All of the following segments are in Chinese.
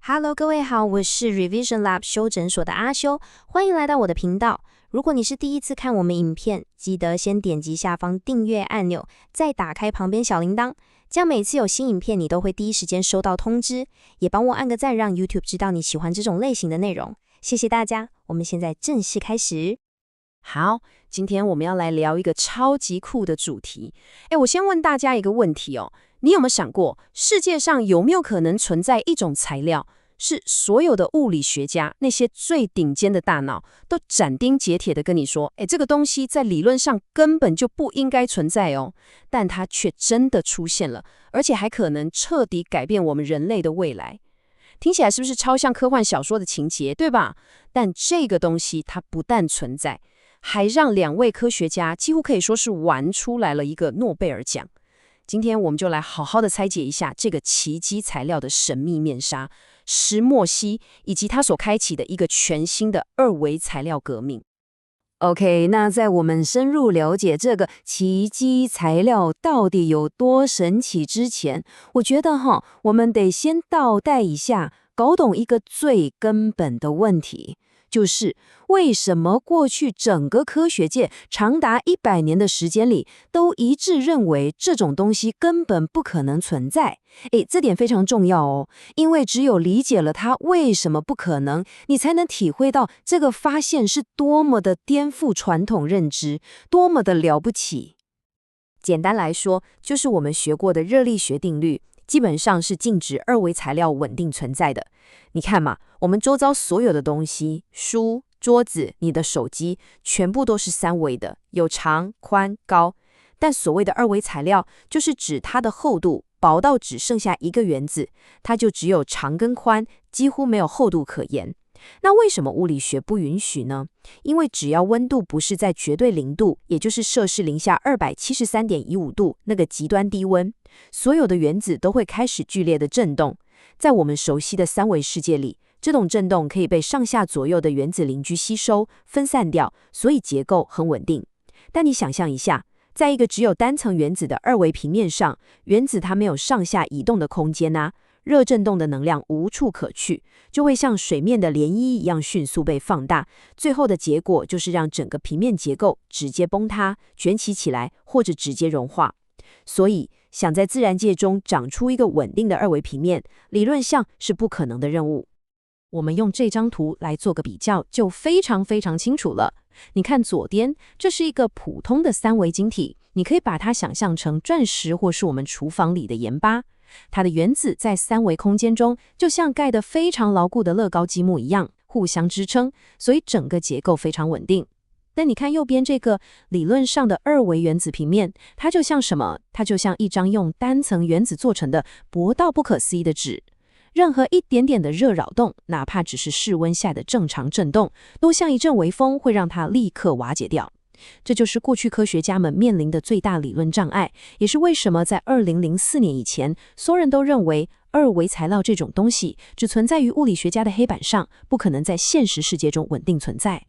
Hello，各位好，我是 Revision Lab 修诊所的阿修，欢迎来到我的频道。如果你是第一次看我们影片，记得先点击下方订阅按钮，再打开旁边小铃铛，这样每次有新影片你都会第一时间收到通知。也帮我按个赞，让 YouTube 知道你喜欢这种类型的内容。谢谢大家，我们现在正式开始。好，今天我们要来聊一个超级酷的主题。我先问大家一个问题哦，你有没有想过，世界上有没有可能存在一种材料，是所有的物理学家那些最顶尖的大脑都斩钉截铁的跟你说，这个东西在理论上根本就不应该存在哦，但它却真的出现了，而且还可能彻底改变我们人类的未来。听起来是不是超像科幻小说的情节，对吧？但这个东西它不但存在，还让2位科学家几乎可以说是玩出来了一个诺贝尔奖。今天我们就来好好的拆解一下这个奇迹材料的神秘面纱——石墨烯，以及它所开启的一个全新的2维材料革命。OK， 那在我们深入了解这个奇迹材料到底有多神奇之前，我觉得我们得先倒带一下，搞懂一个最根本的问题，就是为什么过去整个科学界长达100年的时间里，都一致认为这种东西根本不可能存在。这点非常重要哦，因为只有理解了它为什么不可能，你才能体会到这个发现是多么的颠覆传统认知，多么的了不起。简单来说，就是我们学过的热力学定律，基本上是禁止2维材料稳定存在的。你看嘛，我们周遭所有的东西，书、桌子、你的手机，全部都是3维的，有长、宽、高。但所谓的2维材料，就是指它的厚度薄到只剩下一个原子，它就只有长跟宽，几乎没有厚度可言。那为什么物理学不允许呢？因为只要温度不是在绝对0度，也就是摄氏零下273.15度那个极端低温，所有的原子都会开始剧烈的振动。在我们熟悉的3维世界里，这种振动可以被上下左右的原子邻居吸收、分散掉，所以结构很稳定。但你想象一下，在一个只有单层原子的2维平面上，原子它没有上下移动的空间啊，热振动的能量无处可去，就会像水面的涟漪一样迅速被放大，最后的结果就是让整个平面结构直接崩塌、卷起起来，或者直接融化。所以，想在自然界中长出一个稳定的2维平面，理论上是不可能的任务。我们用这张图来做个比较，就非常清楚了。你看左边，这是一个普通的3维晶体，你可以把它想象成钻石或是我们厨房里的盐巴。它的原子在3维空间中，就像盖得非常牢固的乐高积木一样，互相支撑，所以整个结构非常稳定。但你看右边这个理论上的2维原子平面，它就像什么？它就像一张用单层原子做成的薄到不可思议的纸。任何一点点的热扰动，哪怕只是室温下的正常振动，都像一阵微风，会让它立刻瓦解掉。这就是过去科学家们面临的最大理论障碍，也是为什么在2004年以前，所有人都认为2维材料这种东西只存在于物理学家的黑板上，不可能在现实世界中稳定存在。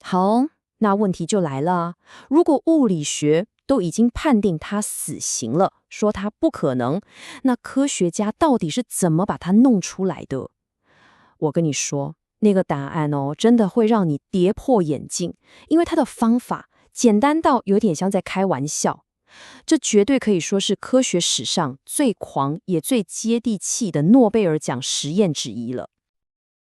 好，那问题就来了，如果物理学都已经判定它死刑了，说它不可能，那科学家到底是怎么把它弄出来的？我跟你说，那个答案真的会让你跌破眼镜，因为它的方法简单到有点像在开玩笑。这绝对可以说是科学史上最狂也最接地气的诺贝尔奖实验之一了。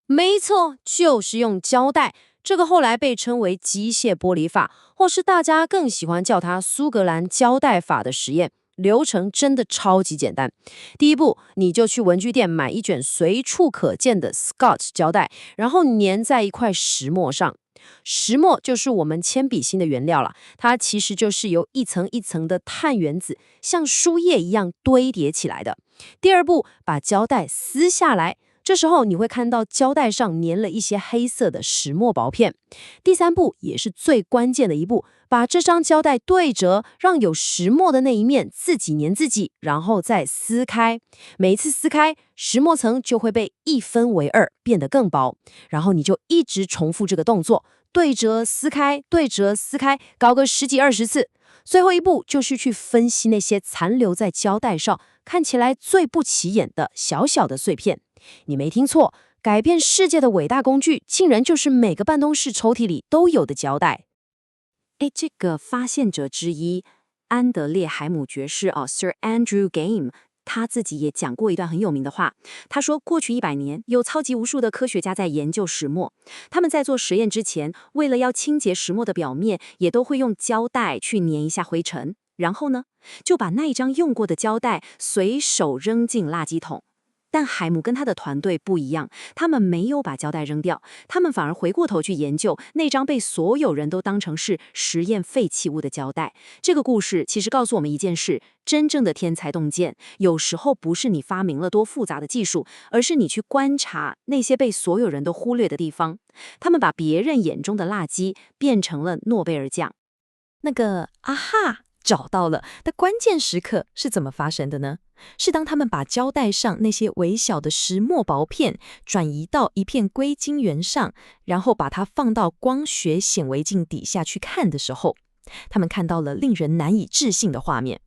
没错，就是用胶带。这个后来被称为机械玻璃法，或是大家更喜欢叫它苏格兰胶带法的实验，流程真的超级简单。第一步，你就去文具店买一卷随处可见的 Scotch 胶带，然后粘在一块石墨上。石墨就是我们铅笔芯的原料了，它其实就是由一层一层的碳原子像书页一样堆叠起来的。第二步，把胶带撕下来。这时候你会看到胶带上粘了一些黑色的石墨薄片。第三步也是最关键的一步，把这张胶带对折，让有石墨的那一面自己粘自己，然后再撕开。每一次撕开，石墨层就会被1分为2，变得更薄。然后你就一直重复这个动作，对折撕开，对折撕开，搞个10几20次。最后一步就是去分析那些残留在胶带上看起来最不起眼的小小的碎片，你没听错，改变世界的伟大工具，竟然就是每个办公室抽屉里都有的胶带。这个发现者之一，安德烈海姆爵士Sir Andrew Game，他自己也讲过一段很有名的话。他说，过去100年，有超级无数的科学家在研究石墨。他们在做实验之前，为了要清洁石墨的表面，也都会用胶带去粘一下灰尘。然后呢，就把那一张用过的胶带随手扔进垃圾桶。但海姆跟他的团队不一样，他们没有把胶带扔掉，他们反而回过头去研究那张被所有人都当成是实验废弃物的胶带。这个故事其实告诉我们一件事，真正的天才洞见，有时候不是你发明了多复杂的技术，而是你去观察那些被所有人都忽略的地方。他们把别人眼中的垃圾变成了诺贝尔奖。那个啊哈，找到了的关键时刻是怎么发生的呢？是当他们把胶带上那些微小的石墨薄片转移到一片硅晶圆上，然后把它放到光学显微镜底下去看的时候，他们看到了令人难以置信的画面。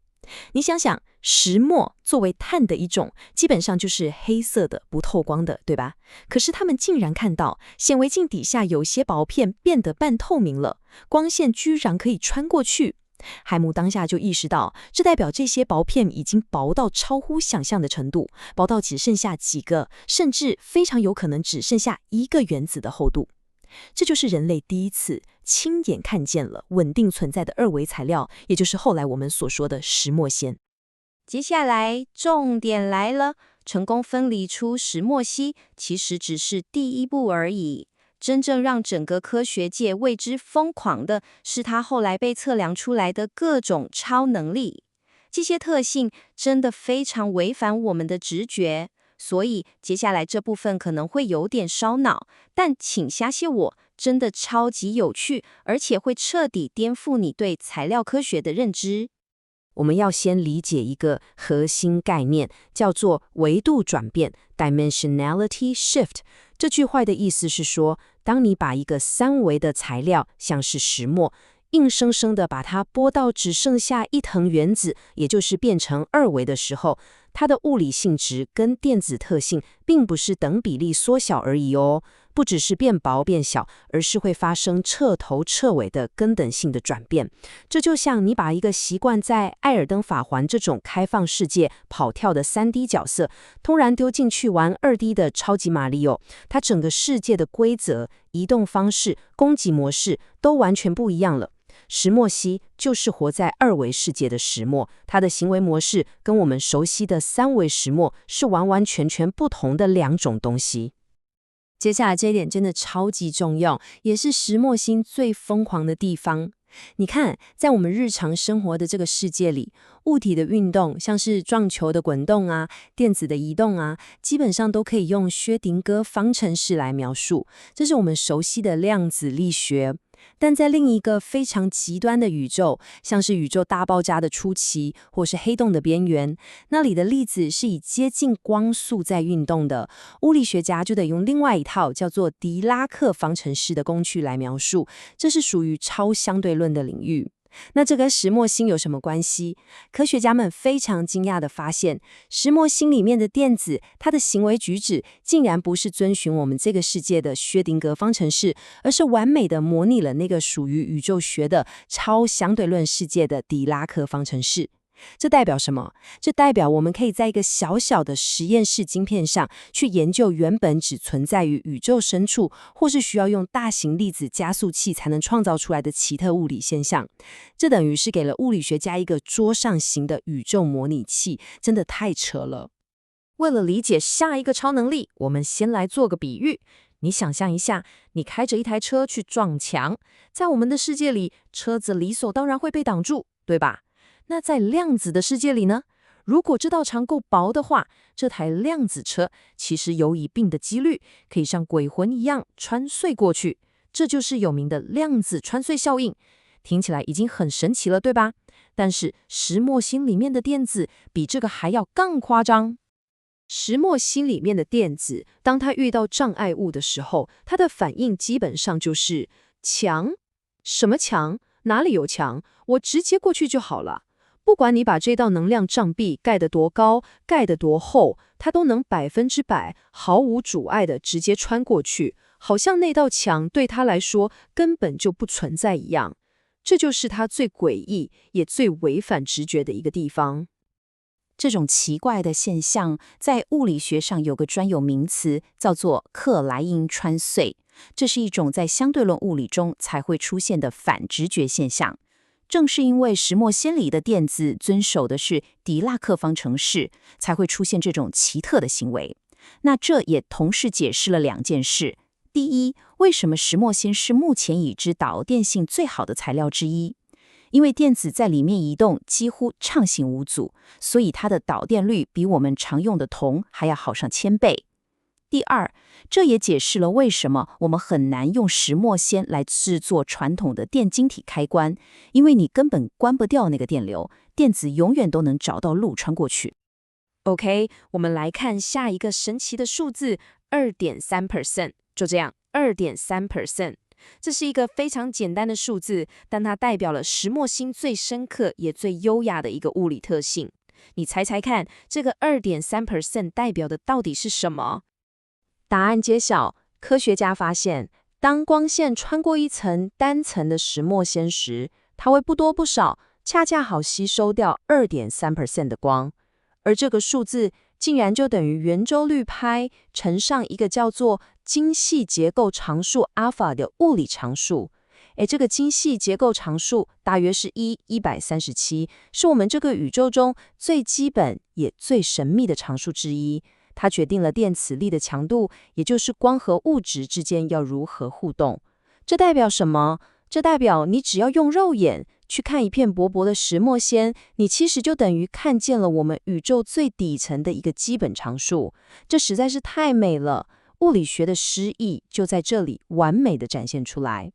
你想想，石墨作为碳的一种，基本上就是黑色的、不透光的，对吧？可是他们竟然看到显微镜底下有些薄片变得半透明了，光线居然可以穿过去。海姆当下就意识到，这代表这些薄片已经薄到超乎想象的程度，薄到只剩下几个，甚至非常有可能只剩下1个原子的厚度。这就是人类第一次亲眼看见了稳定存在的2维材料，也就是后来我们所说的石墨烯。接下来重点来了，成功分离出石墨烯其实只是第一步而已。真正让整个科学界为之疯狂的是它后来被测量出来的各种超能力。这些特性真的非常违反我们的直觉，所以接下来这部分可能会有点烧脑，但请相信我，真的超级有趣，而且会彻底颠覆你对材料科学的认知。我们要先理解一个核心概念，叫做维度转变 （dimensionality shift）。这句话的意思是说，当你把一个3维的材料，像是石墨，硬生生的把它拨到只剩下一层原子，也就是变成2维的时候，它的物理性质跟电子特性并不是等比例缩小而已哦，不只是变薄变小，而是会发生彻头彻尾的根本性的转变。这就像你把一个习惯在艾尔登法环这种开放世界跑跳的3D 角色，突然丢进去玩2D 的超级马里奥，它整个世界的规则、移动方式、攻击模式都完全不一样了。石墨烯就是活在2维世界的石墨，它的行为模式跟我们熟悉的3维石墨是完完全全不同的2种东西。接下来这一点真的超级重要，也是石墨烯最疯狂的地方。你看，在我们日常生活的这个世界里，物体的运动，像是撞球的滚动啊、电子的移动啊，基本上都可以用薛定谔方程式来描述，这是我们熟悉的量子力学。但在另一个非常极端的宇宙，像是宇宙大爆炸的初期，或是黑洞的边缘，那里的粒子是以接近光速在运动的，物理学家就得用另外一套叫做狄拉克方程式的工具来描述，这是属于超相对论的领域。那这跟石墨烯有什么关系？科学家们非常惊讶地发现，石墨烯里面的电子，它的行为举止竟然不是遵循我们这个世界的薛定谔方程式，而是完美地模拟了那个属于宇宙学的超相对论世界的狄拉克方程式。这代表什么？这代表我们可以在一个小小的实验室晶片上去研究原本只存在于宇宙深处，或是需要用大型粒子加速器才能创造出来的奇特物理现象。这等于是给了物理学家一个桌上型的宇宙模拟器，真的太扯了。为了理解下一个超能力，我们先来做个比喻。你想象一下，你开着一台车去撞墙，在我们的世界里，车子理所当然会被挡住，对吧？那在量子的世界里呢？如果这道墙够薄的话，这台量子车其实有一定的几率可以像鬼魂一样穿碎过去，这就是有名的量子穿碎效应。听起来已经很神奇了，对吧？但是石墨烯里面的电子比这个还要更夸张。石墨烯里面的电子，当它遇到障碍物的时候，它的反应基本上就是墙。什么墙？哪里有墙？我直接过去就好了。不管你把这道能量障壁盖得多高，盖得多厚，它都能100%毫无阻碍地直接穿过去，好像那道墙对它来说根本就不存在一样。这就是它最诡异也最违反直觉的一个地方。这种奇怪的现象在物理学上有个专有名词，叫做克莱因穿隧。这是一种在相对论物理中才会出现的反直觉现象。正是因为石墨烯里的电子遵守的是狄拉克方程式，才会出现这种奇特的行为。那这也同时解释了2件事。第一，为什么石墨烯是目前已知导电性最好的材料之一？因为电子在里面移动几乎畅行无阻，所以它的导电率比我们常用的铜还要好上1000倍。第二，这也解释了为什么我们很难用石墨烯来制作传统的电晶体开关，因为你根本关不掉那个电流，电子永远都能找到路穿过去。OK， 我们来看下一个神奇的数字 2.3%， 就这样 2.3%。这是一个非常简单的数字，但它代表了石墨烯最深刻也最优雅的一个物理特性。你猜猜看，这个 2.3% 代表的到底是什么？答案揭晓，科学家发现，当光线穿过一层单层的石墨烯时，它会不多不少，恰恰好吸收掉 2.3% 的光。而这个数字竟然就等于圆周率派乘上一个叫做精细结构常数 alpha 的物理常数。这个精细结构常数大约是137，是我们这个宇宙中最基本也最神秘的常数之一。它决定了电磁力的强度，也就是光和物质之间要如何互动。这代表什么？这代表你只要用肉眼去看一片薄薄的石墨烯，你其实就等于看见了我们宇宙最底层的一个基本常数。这实在是太美了，物理学的诗意就在这里完美的展现出来。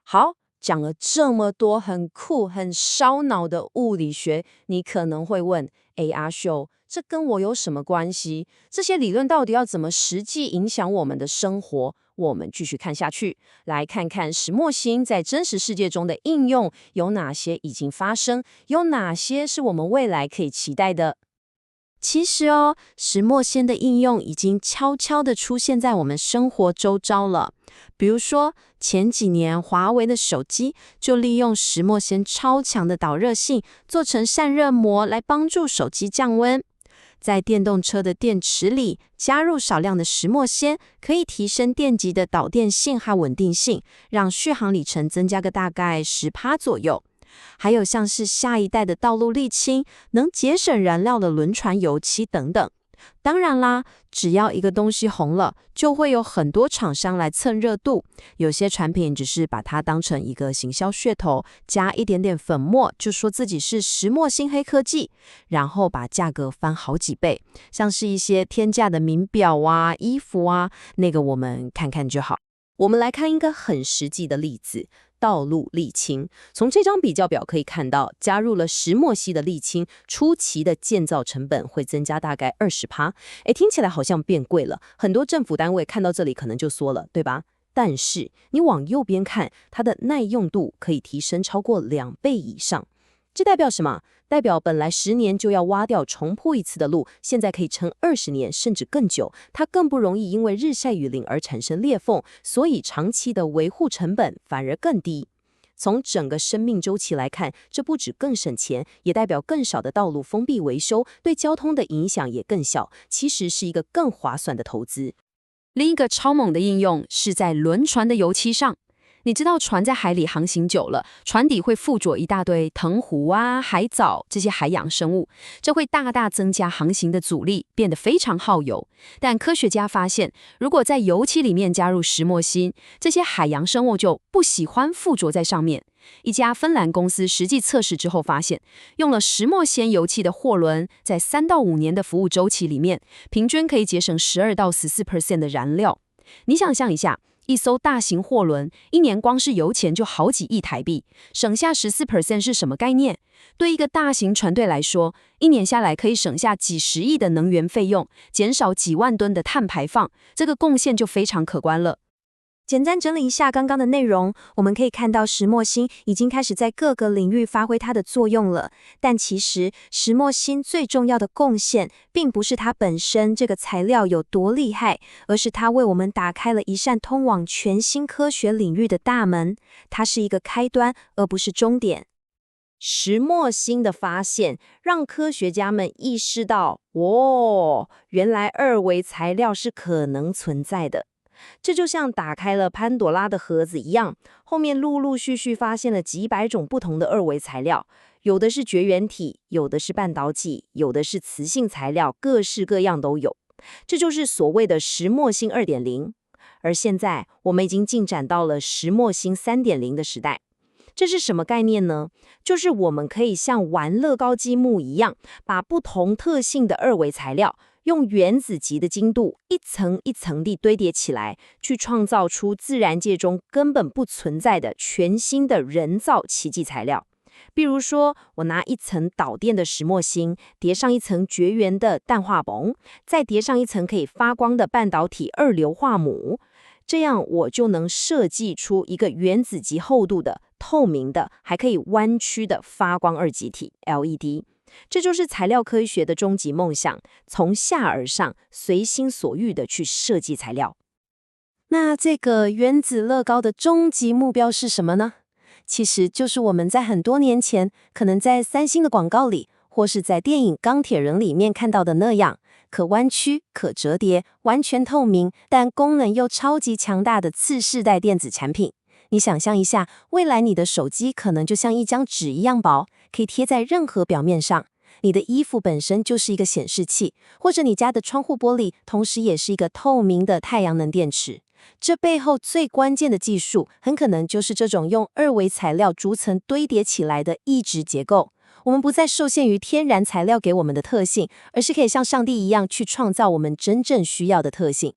好，讲了这么多很酷很烧脑的物理学，你可能会问，阿修，这跟我有什么关系？这些理论到底要怎么实际影响我们的生活？我们继续看下去，来看看石墨烯在真实世界中的应用有哪些已经发生，有哪些是我们未来可以期待的。其实石墨烯的应用已经悄悄地出现在我们生活周遭了。比如说，前几年华为的手机就利用石墨烯超强的导热性，做成散热膜来帮助手机降温。在电动车的电池里加入少量的石墨烯，可以提升电极的导电性和稳定性，让续航里程增加个大概10%左右。还有像是下一代的道路沥青，能节省燃料的轮船油漆等等。当然啦，只要一个东西红了，就会有很多厂商来蹭热度。有些产品只是把它当成一个行销噱头，加一点点粉末，就说自己是石墨烯黑科技，然后把价格翻好几倍。像是一些天价的名表啊、衣服啊，那个我们看看就好。我们来看一个很实际的例子。道路沥青，从这张比较表可以看到，加入了石墨烯的沥青，初期的建造成本会增加大概20%。听起来好像变贵了，很多政府单位看到这里可能就缩了，对吧？但是你往右边看，它的耐用度可以提升超过2倍以上。这代表什么？代表本来10年就要挖掉重铺一次的路，现在可以撑20年甚至更久。它更不容易因为日晒雨淋而产生裂缝，所以长期的维护成本反而更低。从整个生命周期来看，这不止更省钱，也代表更少的道路封闭维修，对交通的影响也更小，其实是一个更划算的投资。另一个超猛的应用是在轮船的油漆上。你知道船在海里航行久了，船底会附着一大堆藤壶啊、海藻这些海洋生物，这会大大增加航行的阻力，变得非常耗油。但科学家发现，如果在油漆里面加入石墨烯，这些海洋生物就不喜欢附着在上面。一家芬兰公司实际测试之后发现，用了石墨烯油漆的货轮，在3到5年的服务周期里面，平均可以节省12到14% 的燃料。你想象一下，一艘大型货轮一年光是油钱就好几亿台币，省下14% 是什么概念？对一个大型船队来说，一年下来可以省下几十亿的能源费用，减少几万吨的碳排放，这个贡献就非常可观了。简单整理一下刚刚的内容，我们可以看到石墨烯已经开始在各个领域发挥它的作用了。但其实石墨烯最重要的贡献，并不是它本身这个材料有多厉害，而是它为我们打开了一扇通往全新科学领域的大门。它是一个开端，而不是终点。石墨烯的发现让科学家们意识到，原来二维材料是可能存在的。这就像打开了潘朵拉的盒子一样，后面陆陆续续发现了几百种不同的二维材料，有的是绝缘体，有的是半导体，有的是磁性材料，各式各样都有。这就是所谓的石墨烯 2.0。而现在我们已经进展到了石墨烯 3.0 的时代。这是什么概念呢？就是我们可以像玩乐高积木一样，把不同特性的二维材料用原子级的精度一层一层地堆叠起来，去创造出自然界中根本不存在的全新的人造奇迹材料。比如说，我拿一层导电的石墨烯，叠上一层绝缘的氮化锰，再叠上一层可以发光的半导体二硫化钼，这样我就能设计出一个原子级厚度的、透明的、还可以弯曲的发光二极体 LED。这就是材料科学的终极梦想，从下而上，随心所欲地去设计材料。那这个原子乐高的终极目标是什么呢？其实就是我们在很多年前，可能在三星的广告里，或是在电影《钢铁人》里面看到的那样，可弯曲、可折叠、完全透明，但功能又超级强大的次世代电子产品。你想象一下，未来你的手机可能就像一张纸一样薄，可以贴在任何表面上。你的衣服本身就是一个显示器，或者你家的窗户玻璃，同时也是一个透明的太阳能电池。这背后最关键的技术，很可能就是这种用二维材料逐层堆叠起来的异质结构。我们不再受限于天然材料给我们的特性，而是可以像上帝一样去创造我们真正需要的特性。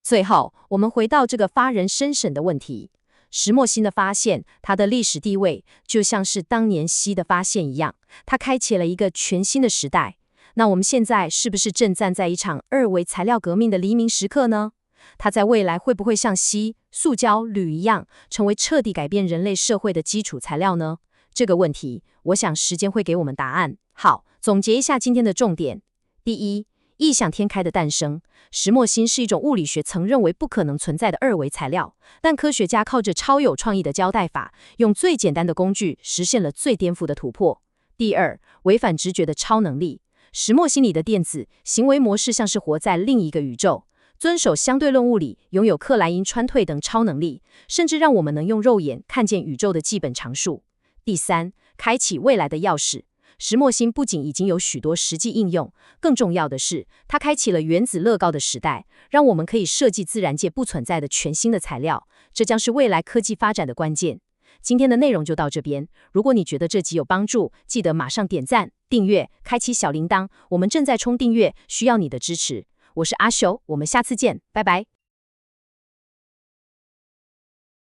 最后，我们回到这个发人深省的问题：石墨烯的发现，它的历史地位就像是当年锡的发现一样，它开启了一个全新的时代。那我们现在是不是正站在一场二维材料革命的黎明时刻呢？它在未来会不会像锡、塑胶、铝一样，成为彻底改变人类社会的基础材料呢？这个问题，我想时间会给我们答案。好，总结一下今天的重点：第一，异想天开的诞生。石墨烯是一种物理学曾认为不可能存在的二维材料，但科学家靠着超有创意的胶带法，用最简单的工具实现了最颠覆的突破。第二，违反直觉的超能力。石墨烯里的电子行为模式像是活在另一个宇宙，遵守相对论物理，拥有克莱因穿透等超能力，甚至让我们能用肉眼看见宇宙的基本常数。第三，开启未来的钥匙。石墨烯不仅已经有许多实际应用，更重要的是，它开启了原子乐高的时代，让我们可以设计自然界不存在的全新的材料，这将是未来科技发展的关键。今天的内容就到这边，如果你觉得这集有帮助，记得马上点赞、订阅、开启小铃铛，我们正在冲订阅，需要你的支持。我是阿修，我们下次见，拜拜。